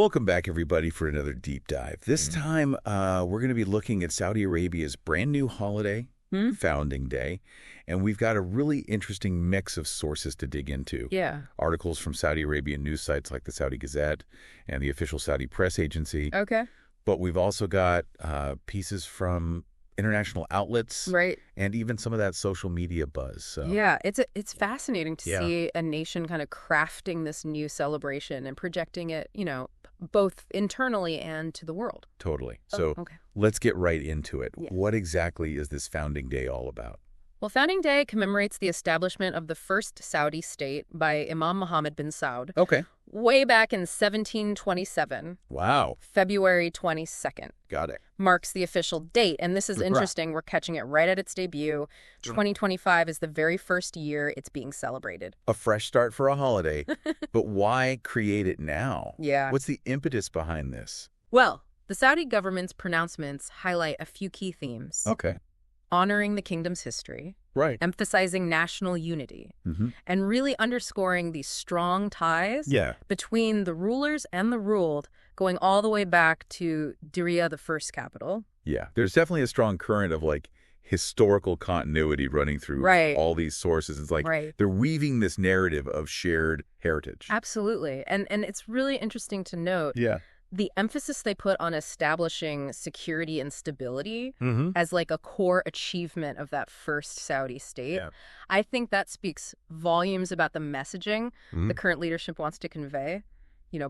Welcome back, everybody, for another deep dive. This time, we're going to be looking at Saudi Arabia's brand new holiday, Founding Day, and we've got a really interesting mix of sources to dig into. Yeah. Articles from Saudi Arabian news sites like the Saudi Gazette and the official Saudi press agency. Okay. But we've also got pieces from international outlets, Right. and even some of that social media buzz. So. Yeah, it's fascinating to see a nation kind of crafting this new celebration and projecting it, both internally and to the world. Totally. So okay. Let's get right into it. Yeah. What exactly is this Founding Day all about? Well, Founding Day commemorates the establishment of the first Saudi state by Imam Mohammed bin Saud. Okay. Way back in 1727. Wow. February 22nd. Got it. Marks the official date. And this is interesting. We're catching it right at its debut. 2025 is the very first year it's being celebrated. A fresh start for a holiday. But why create it now? Yeah. What's the impetus behind this? Well, the Saudi government's pronouncements highlight a few key themes. Okay. Honoring the kingdom's history, Right. emphasizing national unity, and really underscoring these strong ties between the rulers and the ruled, going all the way back to Diriyah, the first capital. Yeah. There's definitely a strong current of historical continuity running through all these sources. It's like they're weaving this narrative of shared heritage. Absolutely. And it's really interesting to note the emphasis they put on establishing security and stability as a core achievement of that first Saudi state. Yeah. I think that speaks volumes about the messaging the current leadership wants to convey,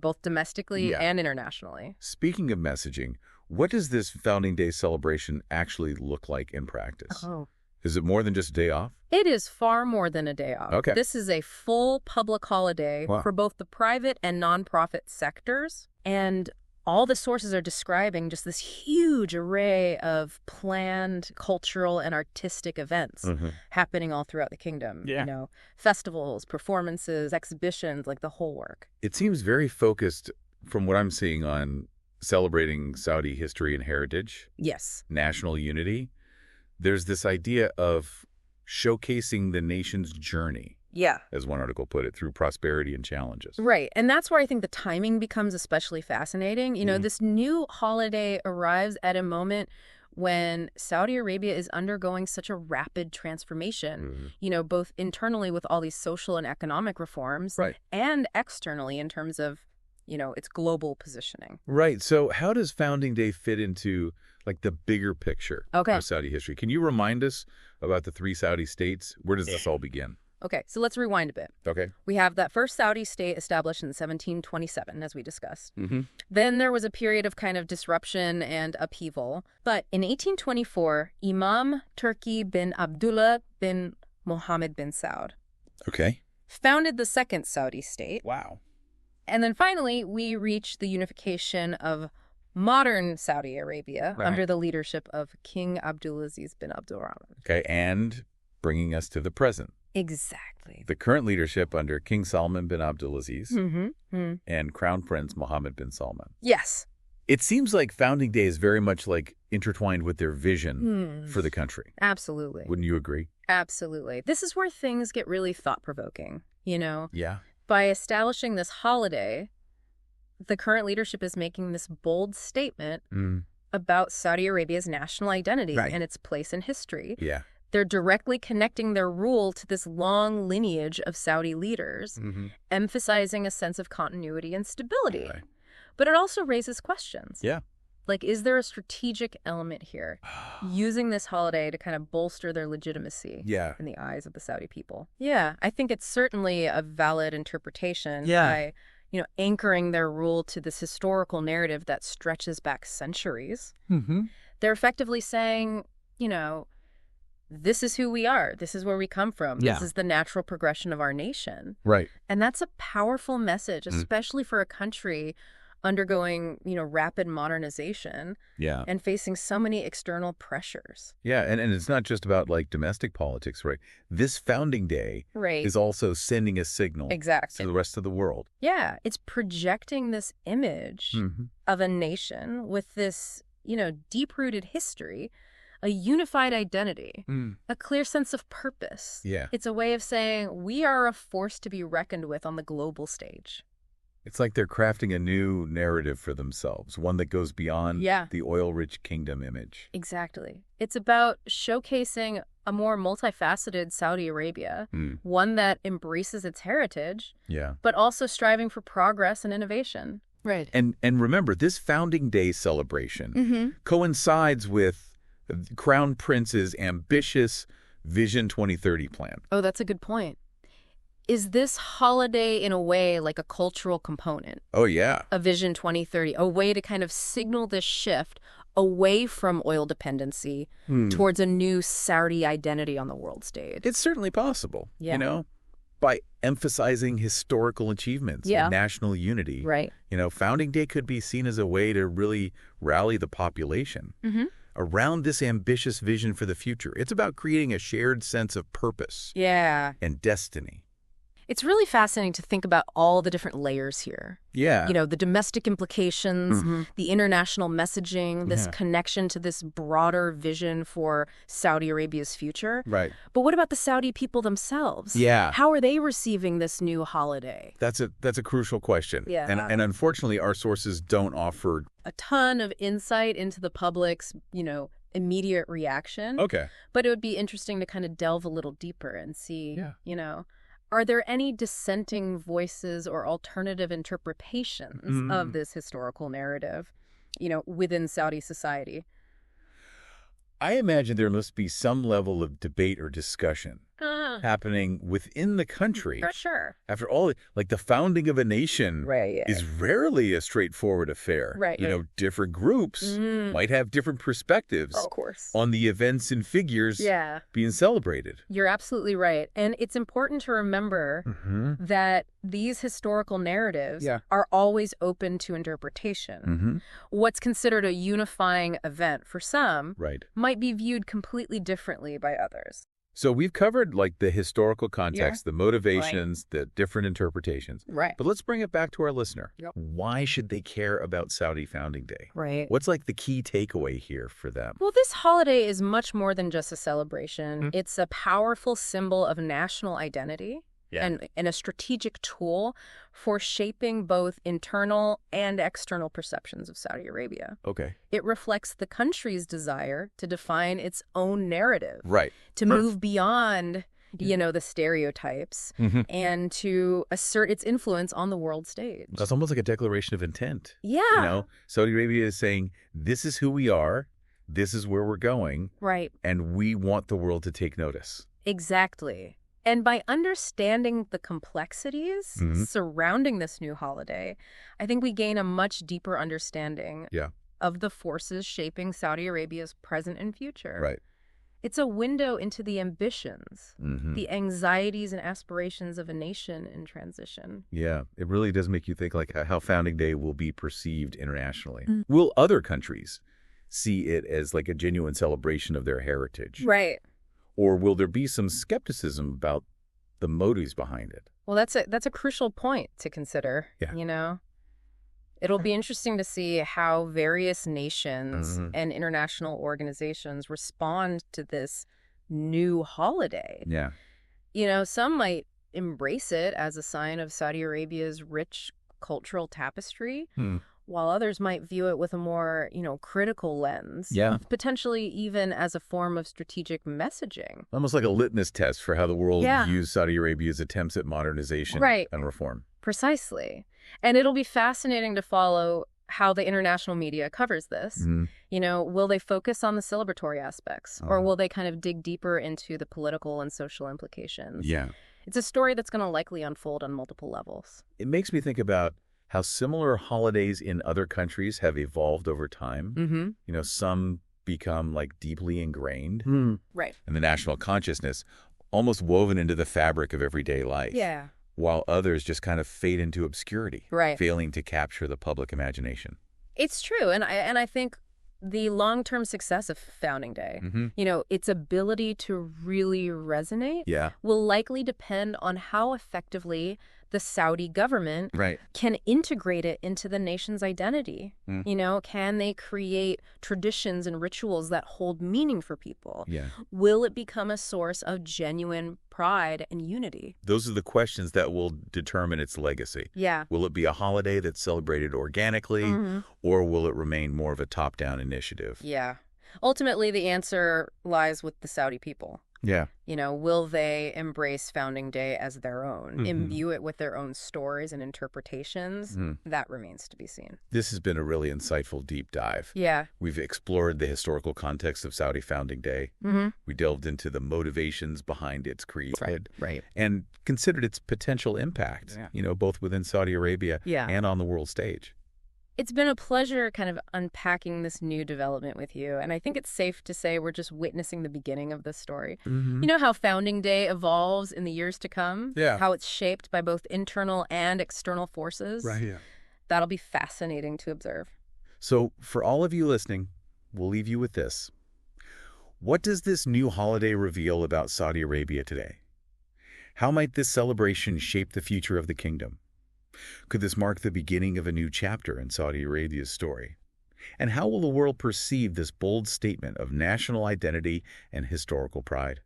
both domestically and internationally. Speaking of messaging, what does this Founding Day celebration actually look like in practice? Oh. Is it more than just a day off? It is far more than a day off. Okay. This is a full public holiday for both the private and nonprofit sectors. And all the sources are describing just this huge array of planned cultural and artistic events happening all throughout the kingdom. Yeah. Festivals, performances, exhibitions, the whole work. It seems very focused, from what I'm seeing, on celebrating Saudi history and heritage. Yes. National unity. There's this idea of showcasing the nation's journey. Yeah. As one article put it, through prosperity and challenges. Right. And that's where I think the timing becomes especially fascinating. This new holiday arrives at a moment when Saudi Arabia is undergoing such a rapid transformation, both internally with all these social and economic reforms and externally in terms of, its global positioning. Right. So how does Founding Day fit into the bigger picture of Saudi history? Can you remind us about the three Saudi states? Where does this all begin? Okay, so let's rewind a bit. Okay. We have that first Saudi state established in 1727, as we discussed. Then there was a period of kind of disruption and upheaval. But in 1824, Imam Turki bin Abdullah bin Mohammed bin Saud founded the second Saudi state. Wow. And then finally, we reach the unification of modern Saudi Arabia under the leadership of King Abdulaziz bin Abdulrahman. Okay, and bringing us to the present. Exactly. The current leadership under King Salman bin Abdulaziz and Crown Prince Mohammed bin Salman. Yes. It seems like Founding Day is very much intertwined with their vision for the country. Absolutely. Wouldn't you agree? Absolutely. This is where things get really thought-provoking, Yeah. By establishing this holiday, the current leadership is making this bold statement about Saudi Arabia's national identity and its place in history. Yeah. They're directly connecting their rule to this long lineage of Saudi leaders, emphasizing a sense of continuity and stability. Right. But it also raises questions. Yeah. Is there a strategic element here, using this holiday to kind of bolster their legitimacy in the eyes of the Saudi people? Yeah, I think it's certainly a valid interpretation by, anchoring their rule to this historical narrative that stretches back centuries. They're effectively saying, this is who we are. This is where we come from. This is the natural progression of our nation. Right. And that's a powerful message, especially for a country undergoing, rapid modernization and facing so many external pressures. Yeah, and it's not just about domestic politics, right? This Founding Day is also sending a signal to the rest of the world. Yeah, it's projecting this image of a nation with this, deep-rooted history, a unified identity, a clear sense of purpose. Yeah. It's a way of saying we are a force to be reckoned with on the global stage. It's like they're crafting a new narrative for themselves, one that goes beyond the oil-rich kingdom image. Exactly. It's about showcasing a more multifaceted Saudi Arabia, one that embraces its heritage, but also striving for progress and innovation. Right. And remember, this Founding Day celebration coincides with the Crown Prince's ambitious Vision 2030 plan. Oh, that's a good point. Is this holiday, in a way, like a cultural component? Oh, yeah. A Vision 2030, a way to kind of signal this shift away from oil dependency towards a new Saudi identity on the world stage? It's certainly possible, by emphasizing historical achievements and national unity. Right. Founding Day could be seen as a way to really rally the population around this ambitious vision for the future. It's about creating a shared sense of purpose and destiny. It's really fascinating to think about all the different layers here. Yeah. The domestic implications, the international messaging, this connection to this broader vision for Saudi Arabia's future. Right. But what about the Saudi people themselves? Yeah. How are they receiving this new holiday? That's a crucial question. Yeah. And unfortunately, our sources don't offer a ton of insight into the public's, immediate reaction. Okay. But it would be interesting to kind of delve a little deeper and see, are there any dissenting voices or alternative interpretations of this historical narrative, within Saudi society? I imagine there must be some level of debate or discussion happening within the country. For sure. After all, like the founding of a nation is rarely a straightforward affair. Right. Different groups might have different perspectives on the events and figures being celebrated. You're absolutely right. And it's important to remember that these historical narratives are always open to interpretation. What's considered a unifying event for some might be viewed completely differently by others. So we've covered the historical context, the motivations, the different interpretations. Right. But let's bring it back to our listener. Why should they care about Saudi Founding Day? Right. What's the key takeaway here for them? Well, this holiday is much more than just a celebration. It's a powerful symbol of national identity. And a strategic tool for shaping both internal and external perceptions of Saudi Arabia. Okay. It reflects the country's desire to define its own narrative. Right. To move beyond, the stereotypes and to assert its influence on the world stage. That's almost like a declaration of intent. Yeah. Saudi Arabia is saying, this is who we are, this is where we're going. Right. And we want the world to take notice. Exactly. And by understanding the complexities surrounding this new holiday, I think we gain a much deeper understanding of the forces shaping Saudi Arabia's present and future. Right. It's a window into the ambitions, the anxieties and aspirations of a nation in transition. Yeah, it really does make you think how Founding Day will be perceived internationally. Will other countries see it as a genuine celebration of their heritage? Right. Or will there be some skepticism about the motives behind it? Well, that's a crucial point to consider. Yeah. It'll be interesting to see how various nations and international organizations respond to this new holiday. Yeah. Some might embrace it as a sign of Saudi Arabia's rich cultural tapestry, while others might view it with a more, critical lens. Yeah. Potentially even as a form of strategic messaging. Almost like a litmus test for how the world views Saudi Arabia's attempts at modernization and reform. Precisely. And it'll be fascinating to follow how the international media covers this. Will they focus on the celebratory aspects or will they kind of dig deeper into the political and social implications? Yeah. It's a story that's going to likely unfold on multiple levels. It makes me think about how similar holidays in other countries have evolved over time. Some become deeply ingrained. Right. In the national consciousness, almost woven into the fabric of everyday life. Yeah. While others just kind of fade into obscurity, right, failing to capture the public imagination. It's true. And I think the long-term success of Founding Day, its ability to really resonate will likely depend on how effectively the Saudi government can integrate it into the nation's identity. Can they create traditions and rituals that hold meaning for people? Will it become a source of genuine pride and unity? Those are the questions that will determine its legacy. Will it be a holiday that's celebrated organically, or will it remain more of a top-down initiative? Ultimately, the answer lies with the Saudi people. Will they embrace Founding Day as their own, imbue it with their own stories and interpretations? That remains to be seen. This has been a really insightful deep dive. We've explored the historical context of Saudi Founding Day. We delved into the motivations behind its creation. And considered its potential impact, both within Saudi Arabia and on the world stage. It's been a pleasure kind of unpacking this new development with you, and I think it's safe to say we're just witnessing the beginning of this story. You know how Founding Day evolves in the years to come? How it's shaped by both internal and external forces? That'll be fascinating to observe. So, for all of you listening, we'll leave you with this. What does this new holiday reveal about Saudi Arabia today? How might this celebration shape the future of the kingdom? Could this mark the beginning of a new chapter in Saudi Arabia's story? And how will the world perceive this bold statement of national identity and historical pride?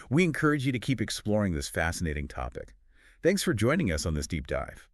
We encourage you to keep exploring this fascinating topic. Thanks for joining us on this deep dive.